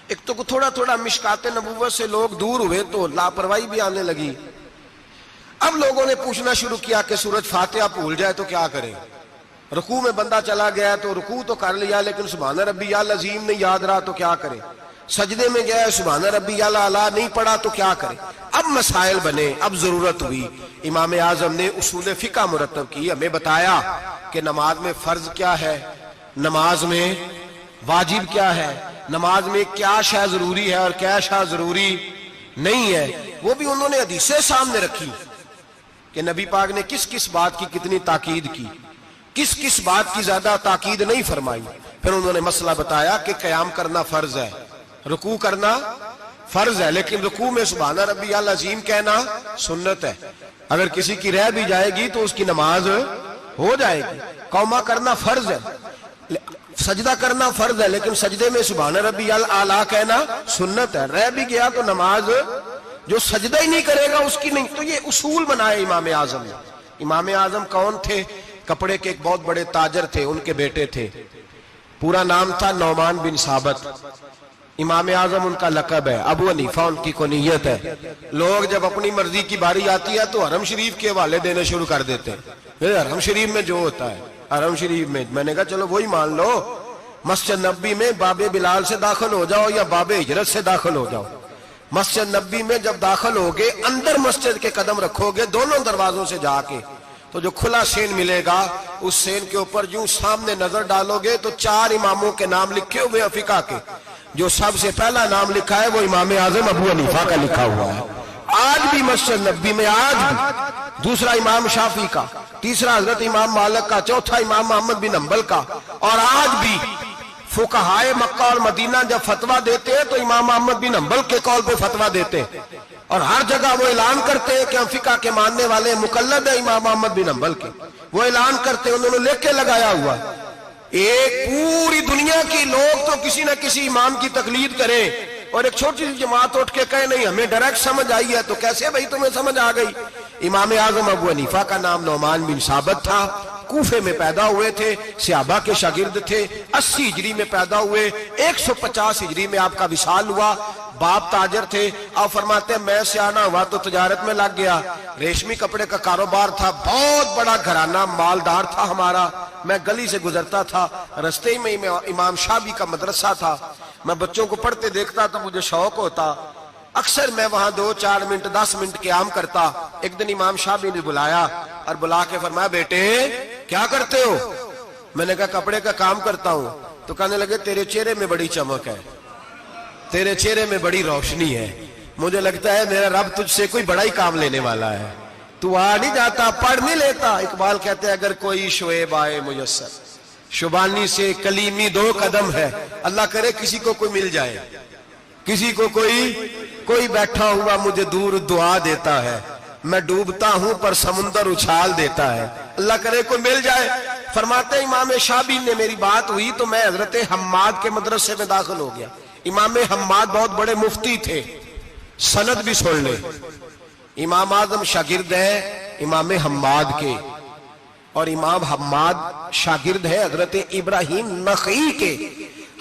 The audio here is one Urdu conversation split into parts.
ایک تو تھوڑا تھوڑا مشکات نبوت سے لوگ دور ہوئے تو لاپرواہی بھی آنے لگی. اب لوگوں نے پوچھنا شروع کیا کہ سورۃ فاتحہ بھول جائے تو کیا کریں. رکوع میں بندہ چلا گیا تو رکوع تو کر لیا لیکن سبحان ربی العظیم نہیں یاد رہا تو کیا کرے. سجدے میں گیا سبحان ربی الاعلیٰ نہیں پڑھا تو کیا کرے. اب مسائل بنے, اب ضرورت ہوئی. امام اعظم نے اصول فقہ مرتب کی, ہمیں بتایا کہ نماز میں فرض کیا ہے, نماز میں واجب کیا ہے, نماز میں کیا شے ضروری ہے اور کیا شے ضروری نہیں ہے. وہ بھی انہوں نے حدیثیں سامنے رکھی کہ نبی پاک نے کس کس بات کی کتنی تاکید کی, کس کس بات کی زیادہ تاکید نہیں فرمائی. پھر انہوں نے مسئلہ بتایا کہ قیام کرنا فرض ہے, رکوع کرنا فرض ہے, لیکن رکوع میں سبحان ربی العظیم کہنا سنت ہے. اگر کسی کی رہ بھی جائے گی تو اس کی نماز ہو جائے گی. قوما کرنا فرض ہے, سجدہ کرنا فرض ہے, لیکن سجدے میں سبحان ربی الاعلیٰ کہنا سنت ہے. رہ بھی گیا تو نماز جو سجدہ ہی نہیں کرے گا اس کی نہیں. تو یہ اصول بنائے امام اعظم نے. امام اعظم کون تھے؟ کپڑے کے ایک بہت بڑے تاجر تھے, ان کے بیٹے تھے, پورا نام تھا نعمان بن ثابت. امام اعظم ان کا لقب ہے, ابو حنیفہ ان کی کنیت ہے. لوگ جب اپنی مرضی کی باری آتی ہے تو حرم شریف کے حوالے دینے شروع کر دیتے ہیں. حرم شریف میں جو ہوتا ہے, حرم شریف میں میں نے کہا چلو وہی مان لو, مسجد نبی میں باب بلال سے داخل ہو جاؤ یا باب ہجرت سے داخل ہو جاؤ. مسجد نبی میں جب داخل ہوگے, اندر مسجد کے قدم رکھو گے دونوں دروازوں سے جا کے, تو جو کھلا سین ملے گا اس سین کے اوپر جو سامنے نظر ڈالو گے تو 4 اماموں کے نام لکھے ہوئے ہیں فقہ کے. جو سب سے پہلا نام لکھا ہے وہ امام اعظم ابو حنیفہ کا لکھا ہوا ہے. آج بھی مسجد نبی میں, آج بھی. دوسرا امام شافعی کا, تیسرا حضرت امام مالک کا, چوتھا امام محمد بن حنبل کا. اور آج بھی فقہائے مکہ اور مدینہ جب فتویٰ دیتے ہیں تو امام محمد بن حنبل کے قول پہ فتویٰ دیتے ہیں, اور ہر جگہ وہ اعلان کرتے ہیں کہ ہم فقہ کے ماننے والے مقلد ہیں امام محمد بن حنبل کے. وہ اعلان کرتے ہیں, انہوں نے لکھ کے لگایا ہوا. ایک پوری دنیا کی لوگ تو کسی نہ کسی امام کی تقلید کریں, اور ایک چھوٹی سی جماعت اٹھ کے کہے نہیں ہمیں ڈائریکٹ سمجھ آئی ہے. تو کیسے بھائی تمہیں سمجھ آ گئی؟ امام اعظم ابو حنیفہ کا نام نعمان بن ثابت تھا, کوفے میں پیدا ہوئے تھے, صحابہ کے شاگرد تھے, 80 ہجری میں پیدا ہوئے, 150 ہجری میں آپ کا وصال ہوا. باپ تاجر تھے. آپ فرماتے ہیں میں سیانا ہوا تو تجارت میں لگ گیا, ریشمی کپڑے کا کاروبار تھا, بہت بڑا گھرانہ مالدار تھا ہمارا. میں گلی سے گزرتا تھا, رستے ہی میں امام شافعی کا مدرسہ تھا, میں بچوں کو پڑھتے دیکھتا تو مجھے شوق ہوتا, اکثر میں وہاں 2-4 منٹ 10 منٹ قیام کرتا. ایک دن امام شافعی نے بلایا اور بلا کے فرمایا بیٹے کیا کرتے ہو؟ میں نے کہا کپڑے کا کام کرتا ہوں. تو کہنے لگے تیرے چہرے میں بڑی چمک ہے, تیرے چہرے میں بڑی روشنی ہے, مجھے لگتا ہے میرا رب تجھ سے کوئی بڑا ہی کام لینے والا ہے, تو آ نہیں جاتا, پڑھ نہیں لیتا. اقبال کہتے ہیں اگر کوئی شعیب آئے میسر, شبانی سے کلیمی 2 قدم ہے. اللہ کرے کسی کو کوئی مل جائے, کسی کو کوئی بیٹھا ہوا مجھے دور دعا دیتا ہے, میں ڈوبتا ہوں پر سمندر اچھال دیتا ہے. اللہ کرے کوئی مل جائے. فرماتے امام شافعی نے میری بات ہوئی تو میں حضرت حماد کے مدرسے میں داخل ہو گیا. امام حماد بہت بڑے مفتی تھے, سند بھی سن لے. امام اعظم شاگرد ہیں امام حماد کے, اور امام حماد شاگرد ہے حضرت ابراہیم نخعی کے.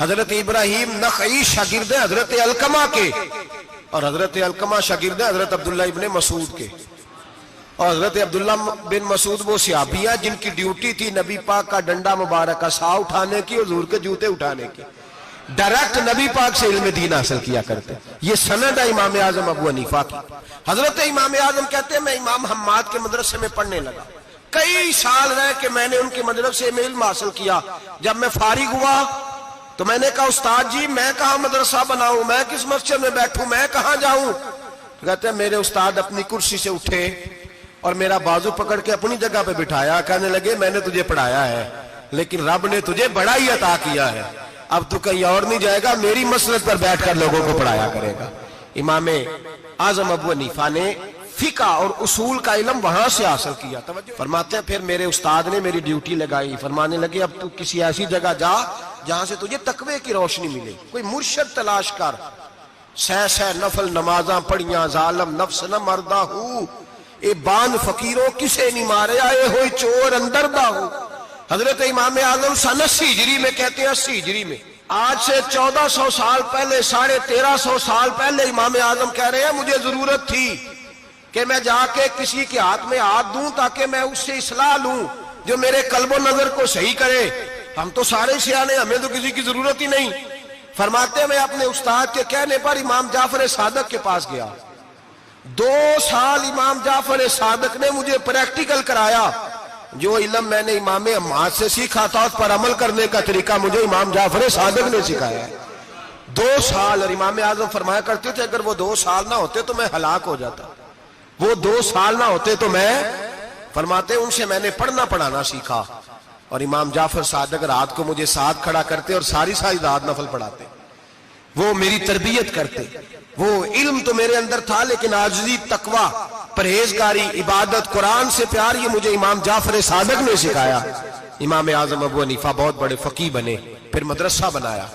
حضرت ابراہیم نخعی شاگرد ہے حضرت علقمہ کے, اور حضرت علقمہ شاگرد ہے حضرت عبداللہ ابن مسعود کے. اور حضرت عبداللہ بن مسعود وہ صحابی ہیں جن کی ڈیوٹی تھی نبی پاک کا ڈنڈا مبارک کا سا اٹھانے کی, حضور کے جوتے اٹھانے کی. ڈائریکٹ نبی پاک سے علم دین حاصل کیا کرتے. یہ سند ہے امام اعظم ابو حنیفہ کی. حضرت امام اعظم کہتے ہیں میں امام حماد کے مدرسے میں پڑھنے لگا, کئی سال رہ کے میں نے ان کے مدرسے میں علم حاصل کیا. جب میں فارغ ہوا تو میں نے کہا استاد جی میں کہاں مدرسہ بناؤں, میں کس مسجد میں بیٹھوں, میں کہاں جاؤں؟ کہتے ہیں میرے استاد اپنی کرسی سے اٹھے اور میرا بازو پکڑ کے اپنی جگہ پہ بٹھایا, کہنے لگے میں نے تجھے پڑھایا ہے لیکن رب نے تجھے بڑا ہی عطا کیا ہے, اب تو کہیں اور نہیں جائے گا, میری مسجد پر بیٹھ کر لوگوں کو پڑھایا کرے گا. امام اعظم ابو حنیفہ نے فقہ اور اصول کا علم وہاں سے حاصل کیا. فرماتے ہیں پھر میرے استاد نے میری ڈیوٹی لگائی, فرمانے لگے اب تو کسی ایسی جگہ جا جہاں سے تجھے تقوی کی روشنی ملے, کوئی مرشد تلاش کر. سہ نفل نمازاں پڑھیاں ظالم نفس نہ مردہ ہو, اے باند فقیروں کسے نہیں مارے, آئے ہوئے چور اندر دا ہو. حضرت امام اعظم سن 80 ہجری میں کہتے ہیں 80 ہجری میں آج سے 1400 سال پہلے 1350 سال پہلے امام اعظم کہہ رہے ہیں مجھے ضرورت تھی کہ میں جا کے کسی کے ہاتھ میں ہاتھ دوں تاکہ میں اس سے اصلاح لوں جو میرے قلب و نظر کو صحیح کرے. ہم تو سارے سیانے، ہمیں تو کسی کی ضرورت ہی نہیں. فرماتے ہیں میں اپنے استاد کے کہنے پر امام جعفر صادق کے پاس گیا. 2 سال امام جعفر صادق نے مجھے پریکٹیکل کرایا. جو علم میں نے امام عماد سے سیکھا تھا اس پر عمل کرنے کا طریقہ مجھے امام جعفر صادق نے سکھایا ہے. 2 سال. اور امام اعظم فرمایا کرتے تھے اگر وہ 2 سال نہ ہوتے تو میں ہلاک ہو جاتا. وہ 2 سال نہ ہوتے تو میں، فرماتے ان سے میں نے پڑھنا پڑھانا سیکھا. اور امام جعفر صادق رات کو مجھے ساتھ کھڑا کرتے اور ساری رات نفل پڑھاتے. وہ میری تربیت کرتے. وہ علم تو میرے اندر تھا لیکن عاجزی، تقوی، پرہیزگاری، عبادت، قرآن سے پیار یہ مجھے امام جعفر صادق نے سکھایا. امام اعظم ابو حنیفہ بہت بڑے فقیہ بنے، پھر مدرسہ بنایا،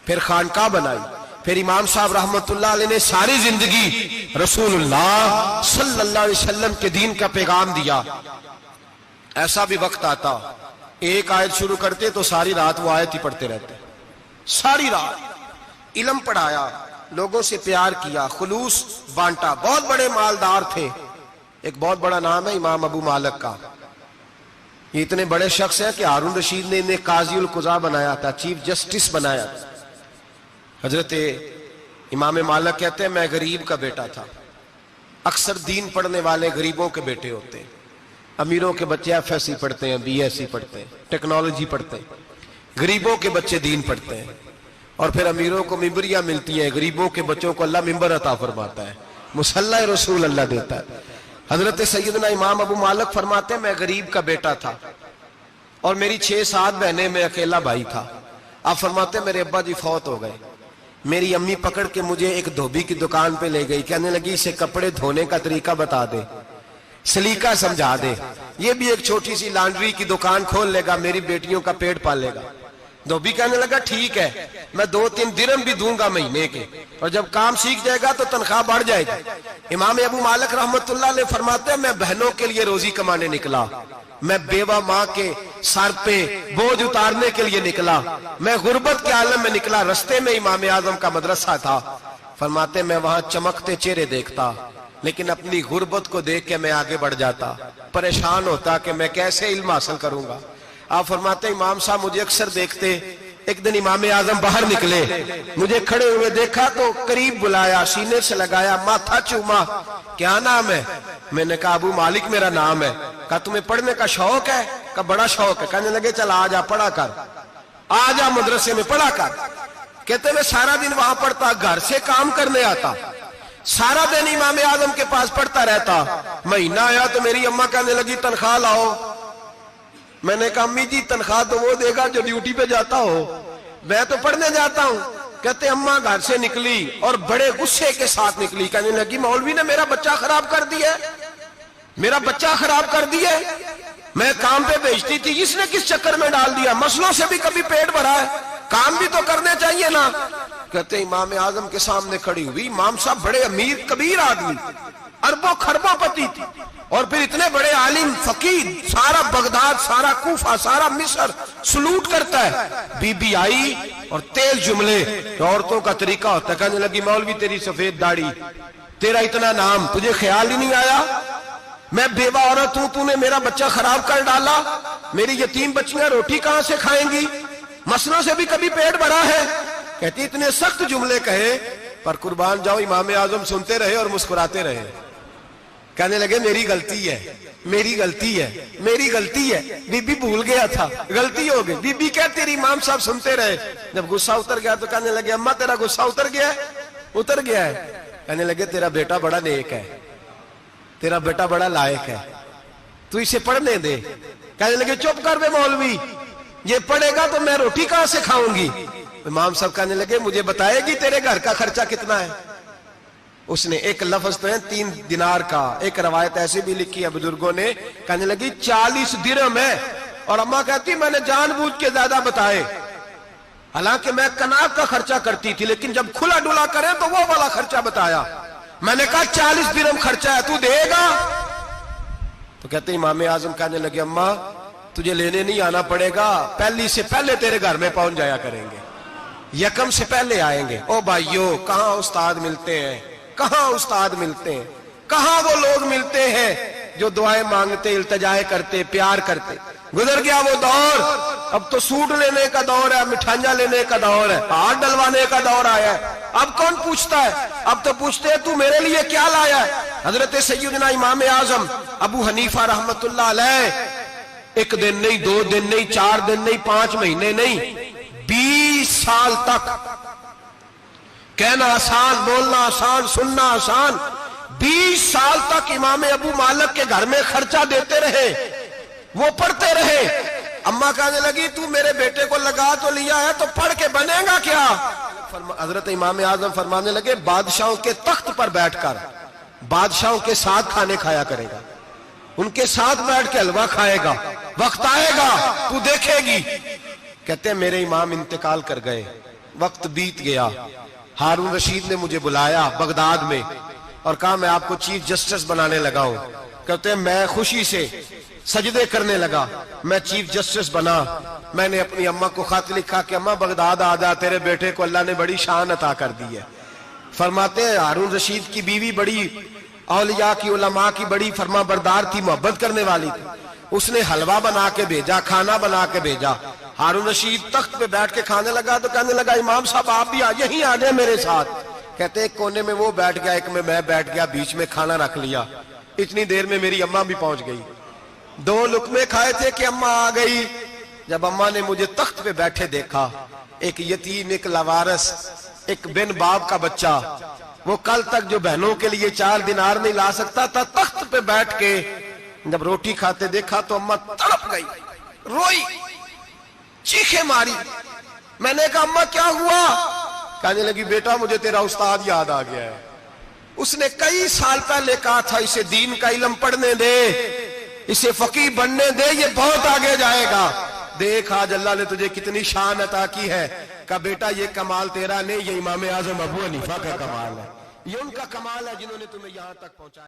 پھر خانقاہ بنائی. پھر امام صاحب رحمت اللہ علیہ نے ساری زندگی رسول اللہ صلی اللہ علیہ وسلم کے دین کا پیغام دیا. ایسا بھی وقت آتا ایک آیت شروع کرتے تو ساری رات وہ آیت ہی پڑھتے رہتے. ساری رات علم پڑھایا، لوگوں سے پیار کیا، خلوص بانٹا. بہت بڑے مالدار تھے. ایک بہت بڑا نام ہے امام ابو مالک کا. یہ اتنے بڑے شخص ہیں کہ ہارون رشید نے انہیں قاضی القضاء بنایا تھا، چیف جسٹس بنایا تھا. حضرت امام مالک کہتے ہیں میں غریب کا بیٹا تھا. اکثر دین پڑھنے والے غریبوں کے بیٹے ہوتے ہیں. امیروں کے بچے ایف ایس سی پڑھتے ہیں، بی ایس سی پڑھتے ہیں، ٹیکنالوجی پڑھتے ہیں. غریبوں کے بچے دین پڑھتے ہیں. اور پھر امیروں کو ممبریاں ملتی ہیں، غریبوں کے بچوں کو اللہ ممبر عطا فرماتا ہے، مصلی رسول اللہ دیتا ہے. حضرت سیدنا امام ابو مالک فرماتے ہیں میں غریب کا بیٹا تھا اور میری 6-7 بہنیں، میں اکیلا بھائی تھا. آپ فرماتے ہیں میرے ابا جی فوت ہو گئے. میری امی پکڑ کے مجھے ایک دھوبی کی دکان پہ لے گئی، کہنے لگی اسے کپڑے دھونے کا طریقہ بتا دے، سلیقہ سمجھا دے، یہ بھی ایک چھوٹی سی لانڈری کی دکان کھول لے گا، میری بیٹیوں کا پیٹ پال لے گا. دھوبی کہنے لگا ٹھیک ہے، میں 2-3 درہم بھی دوں گا مہینے کے، اور جب کام سیکھ جائے گا تو تنخواہ بڑھ جائے گی. امام ابو مالک رحمت اللہ علیہ فرماتے ہیں میں بہنوں کے لیے روزی کمانے نکلا، میں بیوہ ماں کے سر پہ بوجھ اتارنے کے لیے نکلا، میں غربت کے عالم میں نکلا. رستے میں امام اعظم کا مدرسہ تھا. فرماتے میں وہاں چمکتے چہرے دیکھتا لیکن اپنی غربت کو دیکھ کے میں آگے بڑھ جاتا، پریشان ہوتا کہ میں کیسے علم حاصل کروں گا. آپ فرماتے امام صاحب مجھے اکثر دیکھتے. ایک دن امام اعظم باہر نکلے، مجھے کھڑے ہوئے دیکھا تو قریب بلایا، سینے سے لگایا، ماتھا چوما. کیا نام ہے؟ میں نے کہا ابو مالک میرا نام ہے. کہا تمہیں پڑھنے کا شوق ہے؟ کہا بڑا شوق ہے. کہنے لگے چل آ جا پڑھا کر، آ جا مدرسے میں پڑھا کر. کہتے میں سارا دن وہاں پڑھتا، گھر سے کام کرنے آتا، سارا دن امام اعظم کے پاس پڑھتا رہتا. مہینہ آیا تو میری اماں کہنے لگی تنخواہ لاؤ. میں نے کہا امی جی تنخواہ تو وہ دے گا جو ڈیوٹی پہ جاتا ہو، میں تو پڑھنے جاتا ہوں. کہتے اماں گھر سے نکلی اور بڑے غصے کے ساتھ نکلی، کہنے لگی مولوی نے میرا بچہ خراب کر دیا، میرا بچہ خراب کر دیا. میں کام پہ بھیجتی تھی، اس نے کس چکر میں ڈال دیا؟ مسلوں سے بھی کبھی پیٹ بھرا ہے، کام بھی تو کرنے چاہیے نا. کہتے امام اعظم کے سامنے کھڑی ہوئی. امام صاحب بڑے امیر کبیر آدمی، اربوں خربوں پتی تھی، اور پھر اتنے بڑے عالم فقیر، سارا بغداد، سارا کوفہ، سارا مصر سلوٹ کرتا ہے. بی بی آئی اور تیل جملے عورتوں کا طریقہ ہوتا ہے. کہنے لگی مولوی تیری سفید داڑھی، تیرا اتنا نام، تجھے خیال ہی نہیں آیا؟ میں بیوہ عورت ہوں، تو نے میرا بچہ خراب کر ڈالا، میری یتیم بچیاں روٹی کہاں سے کھائیں گی؟ مسلوں سے بھی کبھی پیٹ بھرا ہے؟ کہتی اتنے سخت جملے کہے پر قربان جاؤ امام اعظم سنتے رہے اور مسکراتے رہے. کہنے لگے میری غلطی ہے، میری غلطی ہے، میری غلطی ہے. بی بی بھول گیا تھا، غلطی ہو گئی. بی بی کہتی رہی، امام صاحب سنتے رہے. جب غصہ اتر گیا تو کہنے لگے اماں تیرا غصہ اتر گیا ہے؟ اتر گیا ہے. کہنے لگے تیرا بیٹا بڑا نیک ہے، تیرا بیٹا بڑا لائق ہے، تو اسے پڑھنے دے. کہنے لگے چپ کر بے مولوی، یہ پڑھے گا تو میں روٹی کہاں سے کھاؤں گی؟ امام صاحب کہنے لگے مجھے بتائے گی تیرے گھر کا خرچہ کتنا ہے؟ اس نے ایک لفظ تو ہے 3 دینار کا، ایک روایت ایسے بھی لکھی ہے بزرگوں نے. کہنے لگی 40 درہم ہے. اور اماں کہتی میں نے جان بوجھ کے زیادہ بتائے، حالانکہ میں کناک کا خرچہ کرتی تھی، لیکن جب کھلا ڈلا کرے تو وہ والا خرچہ بتایا. میں نے کہا 40 درہم خرچہ ہے، تو دے گا؟ تو کہتے امام اعظم کہنے لگے اماں تجھے لینے نہیں آنا پڑے گا، پہلی سے پہلے تیرے گھر میں پہنچ جایا کریں گے. یکم سے پہلے آئیں گے. او بھائیو کہاں استاد ملتے ہیں, کہاں استاد ملتے ہیں, کہاں وہ لوگ ملتے ہیں جو دعائیں مانگتے, التجائے کرتے, پیار کرتے. گزر گیا وہ دور. اب تو سوٹ لینے کا دور ہے, مٹھائیاں لینے کا دور ہے, ہاتھ ڈلوانے کا دور آیا ہے. اب کون پوچھتا ہے؟ اب تو پوچھتے ہیں تو میرے لیے کیا لایا ہے. حضرت سیدنا امام اعظم ابو حنیفہ رحمت اللہ علیہ ایک دن نہیں, 2 دن نہیں, 4 دن نہیں, 5 مہینے نہیں, 20 سال تک, کہنا آسان, بولنا آسان, سننا آسان, 20 سال تک امام ابو مالک کے گھر میں خرچہ دیتے رہے, وہ پڑھتے رہے. اماں کہنے لگی تو میرے بیٹے کو لگا تو لیا ہے تو پڑھ کے بنے گا کیا؟ حضرت امام اعظم فرمانے لگے بادشاہوں کے تخت پر بیٹھ کر بادشاہوں کے ساتھ کھانے کھایا کرے گا, ان کے ساتھ بیٹھ کے حلوہ کھائے گا, وقت آئے گا تو دیکھے گی. کہتے ہیں میرے امام انتقال کر گئے, وقت بیت گیا. ہارون رشید نے مجھے بلایا بغداد میں اور کہا میں آپ کو چیف جسٹس بنانے لگا ہوں. کہتے ہیں میں خوشی سے سجدے کرنے لگا, میں چیف جسٹس بنا. میں نے اپنی اماں کو خط لکھا کہ اماں بغداد آ جا, تیرے بیٹے کو اللہ نے بڑی شان عطا کر دی ہے. فرماتے ہیں ہارون رشید کی بیوی بڑی اولیاء کی, علماء کی بڑی فرما بردار تھی, محبت کرنے والی تھی. اس نے حلوہ بنا کے بھیجا, کھانا بنا کے بھیجا. ہارون رشید تخت پہ بیٹھ کے کھانے لگا تو کہنے لگا امام صاحب آپ بھی یہیں آ جائیں میرے ساتھ. کہتے ہیں ایک کونے میں وہ بیٹھ گیا, ایک میں بیٹھ گیا, بیچ میں کھانا رکھ لیا. اتنی دیر میں میری اماں بھی پہنچ گئی. 2 لقمے کھائے تھے کہ اماں آ گئی. جب اماں نے مجھے تخت پہ بیٹھے دیکھا, ایک یتیم, ایک لاوارث, ایک بن باپ کا بچہ, وہ کل تک جو بہنوں کے لیے 4 دینار نہیں لا سکتا تھا, تخت پہ بیٹھ کے جب روٹی کھاتے دیکھا تو اماں تڑپ گئی, روئی, چیخیں ماری. میں نے کہا اماں کیا ہوا؟ کہنے لگی بیٹا مجھے تیرا استاد یاد آ گیا ہے. اس نے کئی سال پہلے کہا تھا اسے دین کا علم پڑھنے دے, اسے فقیہ بننے دے, یہ بہت آگے جائے گا. دیکھ آج اللہ نے تجھے کتنی شان عطا کی ہے. کہا بیٹا یہ کمال تیرا نہیں, یہ امام اعظم ابو حنیفہ کا کمال ہے, یہ ان کا کمال ہے جنہوں نے تمہیں یہاں تک پہنچایا.